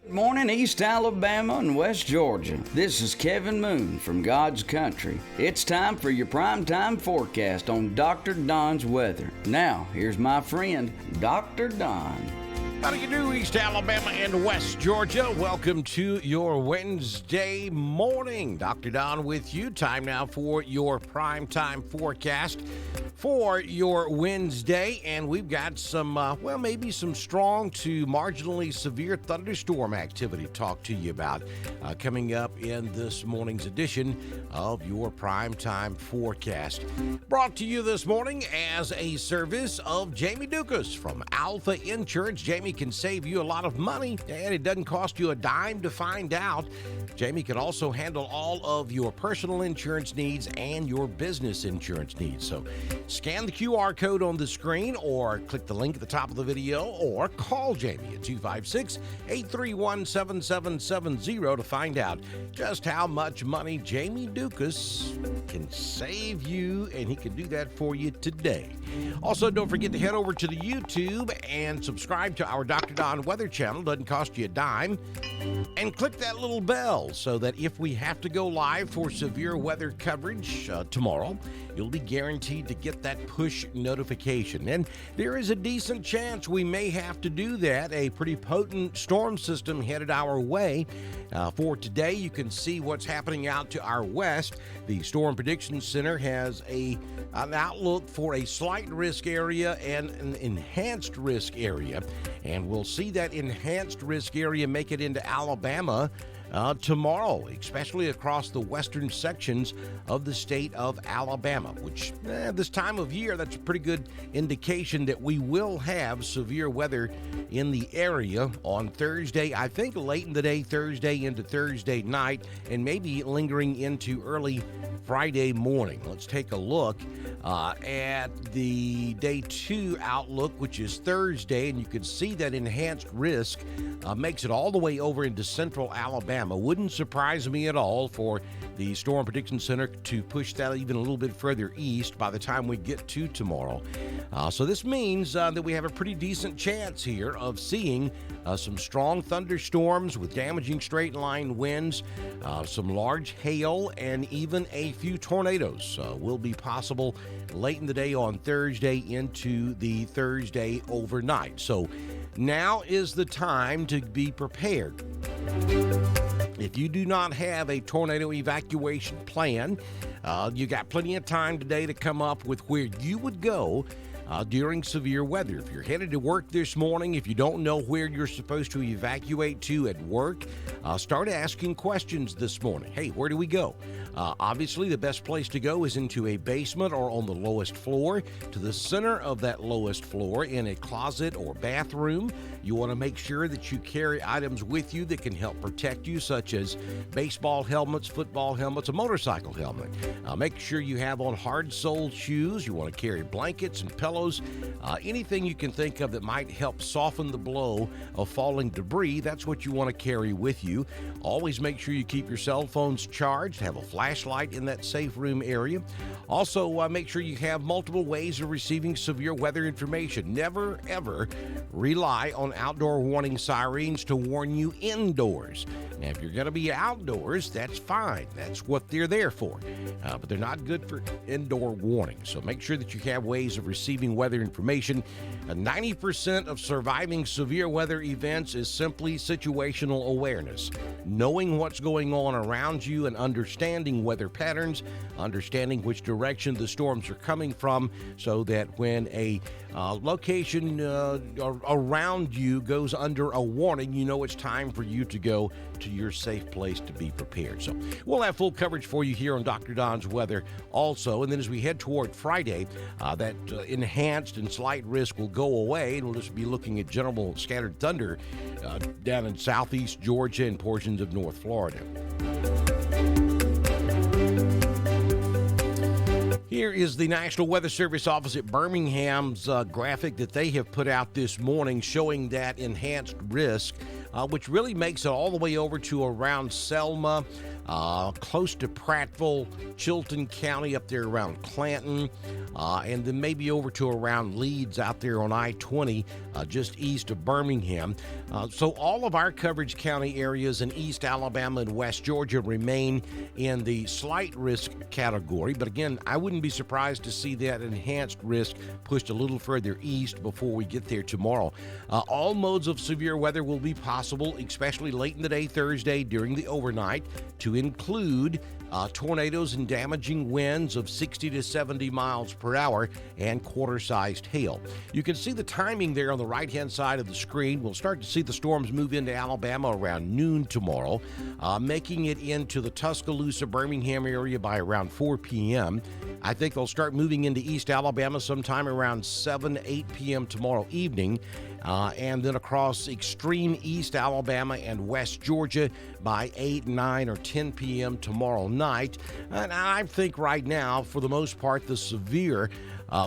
Good morning, East Alabama and West Georgia. This is Kevin Moon from God's Country. It's time for your primetime forecast on Dr. Don's weather. Now, here's my friend, Dr. Don. How do you do, East Alabama and West Georgia? Welcome to your Wednesday morning. Dr. Don with you. Time now for your primetime forecast for your Wednesday. And we've got some, maybe some strong to marginally severe thunderstorm activity to talk to you about coming up in this morning's edition of your primetime forecast. Brought to you this morning as a service of Jamie Dukas from Alpha Insurance. Jamie can save you a lot of money, and it doesn't cost you a dime to find out. Jamie can also handle all of your personal insurance needs and your business insurance needs. So scan the QR code on the screen or click the link at the top of the video or call Jamie at 256-831-7770 to find out just how much money Jamie Dukas can save you, and he can do that for you today. Also, don't forget to head over to the YouTube and subscribe to our Dr. Don Weather channel. Doesn't cost you a dime. And click that little bell so that if we have to go live for severe weather coverage tomorrow, you'll be guaranteed to get that push notification. And there is a decent chance we may have to do that. A pretty potent storm system headed our way. For today, you can see what's happening out to our west. The Storm Prediction Center has an outlook for a slight risk area and an enhanced risk area. And we'll see that enhanced risk area make it into Alabama tomorrow, especially across the western sections of the state of Alabama, which this time of year, that's a pretty good indication that we will have severe weather in the area on Thursday, I think late in the day, Thursday into Thursday night, and maybe lingering into early Friday morning. Let's take a look at the day 2 outlook, which is Thursday, and you can see that enhanced risk makes it all the way over into central Alabama. Wouldn't surprise me at all for the Storm Prediction Center to push that even a little bit further east by the time we get to tomorrow. So this means that we have a pretty decent chance here of seeing some strong thunderstorms with damaging straight line winds, some large hail, and even a few tornadoes will be possible late in the day on Thursday into the Thursday overnight. So now is the time to be prepared. If you do not have a tornado evacuation plan, you got plenty of time today to come up with where you would go during severe weather. If you're headed to work this morning, if you don't know where you're supposed to evacuate to at work, start asking questions this morning. Hey, where do we go? Obviously, the best place to go is into a basement or on the lowest floor, to the center of that lowest floor in a closet or bathroom. You want to make sure that you carry items with you that can help protect you, such as baseball helmets, football helmets, a motorcycle helmet. Make sure you have on hard-soled shoes. You want to carry blankets and pillows, anything you can think of that might help soften the blow of falling debris. That's what you want to carry with you. Always make sure you keep your cell phones charged, have a flashlight in that safe room area. Also, make sure you have multiple ways of receiving severe weather information. Never, ever rely on outdoor warning sirens to warn you indoors. Now, if you're going to be outdoors, that's fine. That's what they're there for. But they're not good for indoor warning. So make sure that you have ways of receiving weather information. 90% of surviving severe weather events is simply situational awareness. Knowing what's going on around you and understanding weather patterns, understanding which direction the storms are coming from, so that when a location around you goes under a warning, you know it's time for you to go to your safe place to be prepared. So we'll have full coverage for you here on Dr. Don's Weather also. And then as we head toward Friday, that enhanced and slight risk will go away, and we'll just be looking at general scattered thunder down in southeast Georgia and portions of North Florida. Here is the National Weather Service office at Birmingham's graphic that they have put out this morning showing that enhanced risk, which really makes it all the way over to around Selma, close to Prattville, Chilton County, up there around Clanton, and then maybe over to around Leeds out there on I-20, just east of Birmingham. So all of our coverage county areas in East Alabama and West Georgia remain in the slight risk category. But again, I wouldn't be surprised to see that enhanced risk pushed a little further east before we get there tomorrow. All modes of severe weather will be possible, especially late in the day Thursday during the overnight, to include tornadoes and damaging winds of 60 to 70 miles per hour and quarter-sized hail. You can see the timing there on the right-hand side of the screen. We'll start to see the storms move into Alabama around noon tomorrow, making it into the Tuscaloosa, Birmingham area by around 4 p.m. I think they'll start moving into East Alabama sometime around 7, 8 p.m. tomorrow evening. And then across extreme East Alabama and West Georgia by 8, 9, or 10 p.m. tomorrow night. And I think right now, for the most part, the severe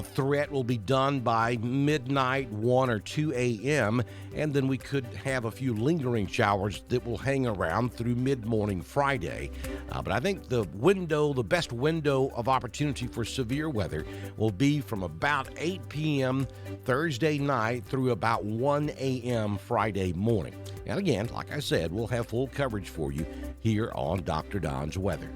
threat will be done by midnight, 1 or 2 a.m., and then we could have a few lingering showers that will hang around through mid-morning Friday. But I think the best window of opportunity for severe weather will be from about 8 p.m. Thursday night through about 1 a.m. Friday morning. And again, like I said, we'll have full coverage for you here on Dr. Don's Weather.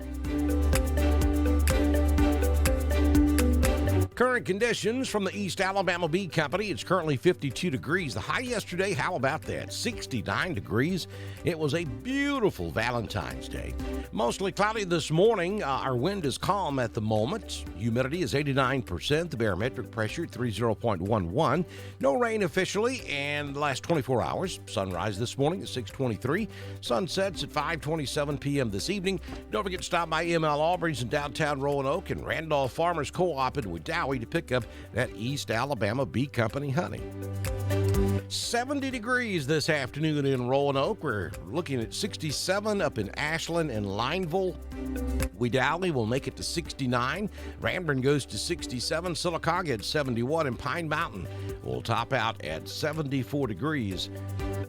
Current conditions from the East Alabama Bee Company. It's currently 52 degrees. The high yesterday, how about that? 69 degrees. It was a beautiful Valentine's Day. Mostly cloudy this morning. Our wind is calm at the moment. Humidity is 89%. The barometric pressure 30.11. No rain officially in the last 24 hours. Sunrise this morning at 6:23. Sunsets at 5:27 p.m. this evening. Don't forget to stop by ML Albury's in downtown Roanoke and Randolph Farmers Co-op in Dowie to pick up that East Alabama Bee Company honey. 70 degrees this afternoon in Roanoke. We're looking at 67 up in Ashland and Lineville. Wedowee will make it to 69. Ranburne goes to 67. Sylacauga at 71. And Pine Mountain will top out at 74 degrees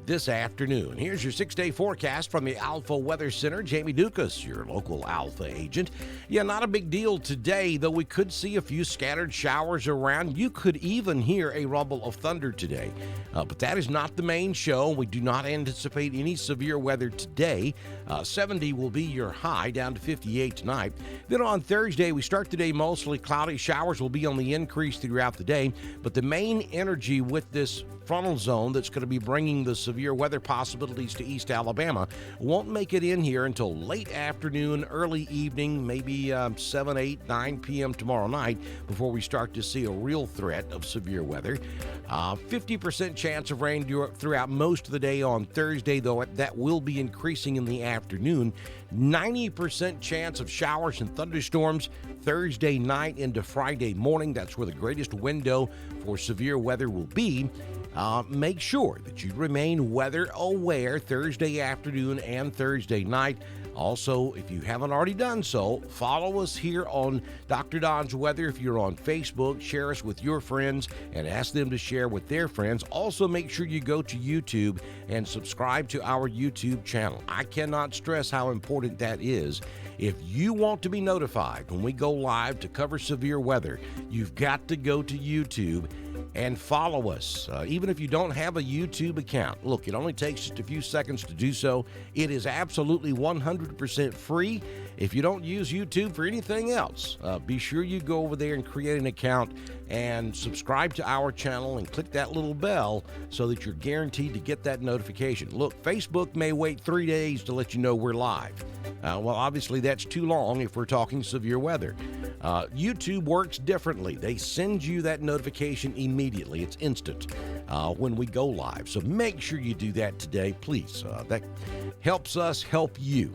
this afternoon. Here's your 6-day forecast from the Alpha Weather Center. Jamie Dukas, your local Alpha agent. Yeah, not a big deal today, though we could see a few scattered showers around. You could even hear a rumble of thunder today. But that is not the main show. We do not anticipate any severe weather today. 70 will be your high, down to 58 tonight. Then on Thursday, we start the day mostly cloudy. Showers will be on the increase throughout the day. But the main energy with this frontal zone that's going to be bringing the severe weather possibilities to East Alabama won't make it in here until late afternoon, early evening, maybe 7, 8, 9 p.m. tomorrow night before we start to see a real threat of severe weather. 50% chance of rain throughout most of the day on Thursday, though that will be increasing in the afternoon. 90% chance of showers and thunderstorms Thursday night into Friday morning. That's where the greatest window for severe weather will be. Make sure that you remain weather aware Thursday afternoon and Thursday night. Also, if you haven't already done so, follow us here on Dr. Don's Weather. If you're on Facebook, share us with your friends and ask them to share with their friends. Also, make sure you go to YouTube and subscribe to our YouTube channel. I cannot stress how important that is. If you want to be notified when we go live to cover severe weather, you've got to go to YouTube and follow us. Even if you don't have a YouTube account, look, it only takes just a few seconds to do so. It is absolutely 100% free. If you don't use YouTube for anything else, be sure you go over there and create an account and subscribe to our channel and click that little bell so that you're guaranteed to get that notification. Look, Facebook may wait 3 days to let you know we're live. Well, obviously that's too long if we're talking severe weather. YouTube works differently. They send you that notification immediately. It's instant when we go live. So make sure you do that today, please. That helps us help you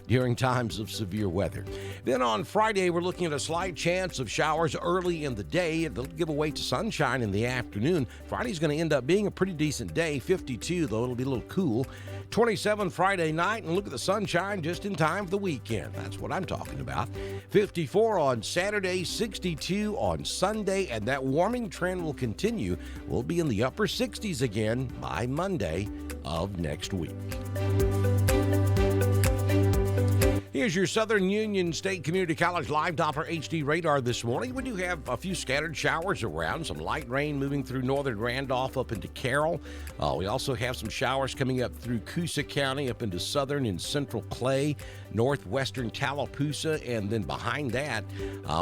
during times of severe weather. Then on Friday, we're looking at a slight chance of showers early in the day. It'll give way to sunshine in the afternoon. Friday's going to end up being a pretty decent day. 52, though it'll be a little cool. 27 Friday night, and look at the sunshine just in time for the weekend. That's what I'm talking about. 54 on Saturday, 62 on Sunday, and that warming trend will continue. We'll be in the upper 60s again by Monday of next week. Here's your Southern Union State Community College Live Doppler HD radar this morning. We do have a few scattered showers around, some light rain moving through northern Randolph up into Carroll. We also have some showers coming up through Coosa County up into southern and central Clay, northwestern Tallapoosa, and then behind that,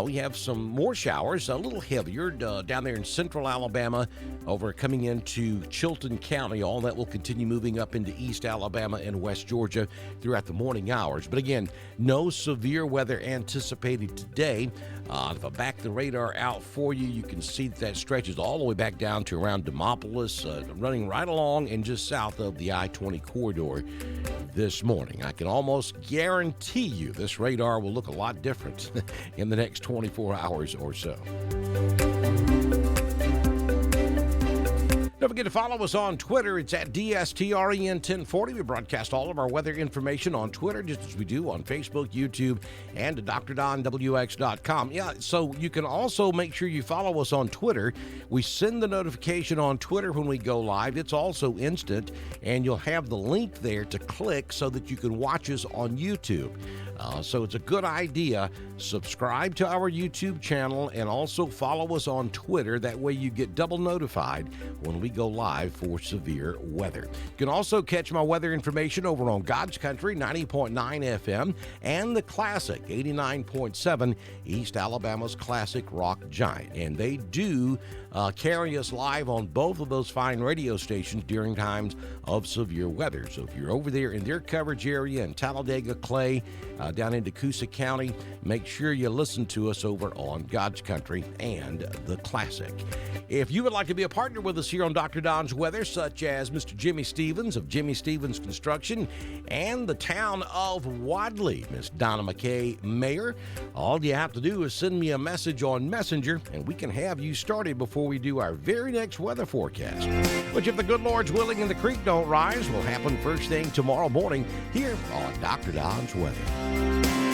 we have some more showers, a little heavier down there in central Alabama, over coming into Chilton County. All that will continue moving up into East Alabama and West Georgia throughout the morning hours. But again, no severe weather anticipated today. If I back the radar out for you, you can see that stretches all the way back down to around Demopolis, running right along and just south of the I-20 corridor this morning. I can almost guarantee you this radar will look a lot different in the next 24 hours or so. Don't forget to follow us on Twitter. It's at DSTREN1040. We broadcast all of our weather information on Twitter, just as we do on Facebook, YouTube, and DrDonWX.com. Yeah, so you can also make sure you follow us on Twitter. We send the notification on Twitter when we go live. It's also instant, and you'll have the link there to click so that you can watch us on YouTube. So it's a good idea. Subscribe to our YouTube channel and also follow us on Twitter. That way you get double notified when we go live for severe weather. You can also catch my weather information over on God's Country 90.9 FM and the Classic 89.7, East Alabama's classic rock giant. And they do carry us live on both of those fine radio stations during times of severe weather. So if you're over there in their coverage area in Talladega, Clay, down into Coosa County, make sure you listen to us over on God's Country and the Classic. If you would like to be a partner with us here on Dr. Don's Weather, such as Mr. Jimmy Stevens of Jimmy Stevens Construction and the town of Wadley, Miss Donna McKay, Mayor, all you have to do is send me a message on Messenger, and we can have you started before we do our very next weather forecast, which, if the good Lord's willing and the creek don't rise, will happen first thing tomorrow morning here on Dr. Don's Weather.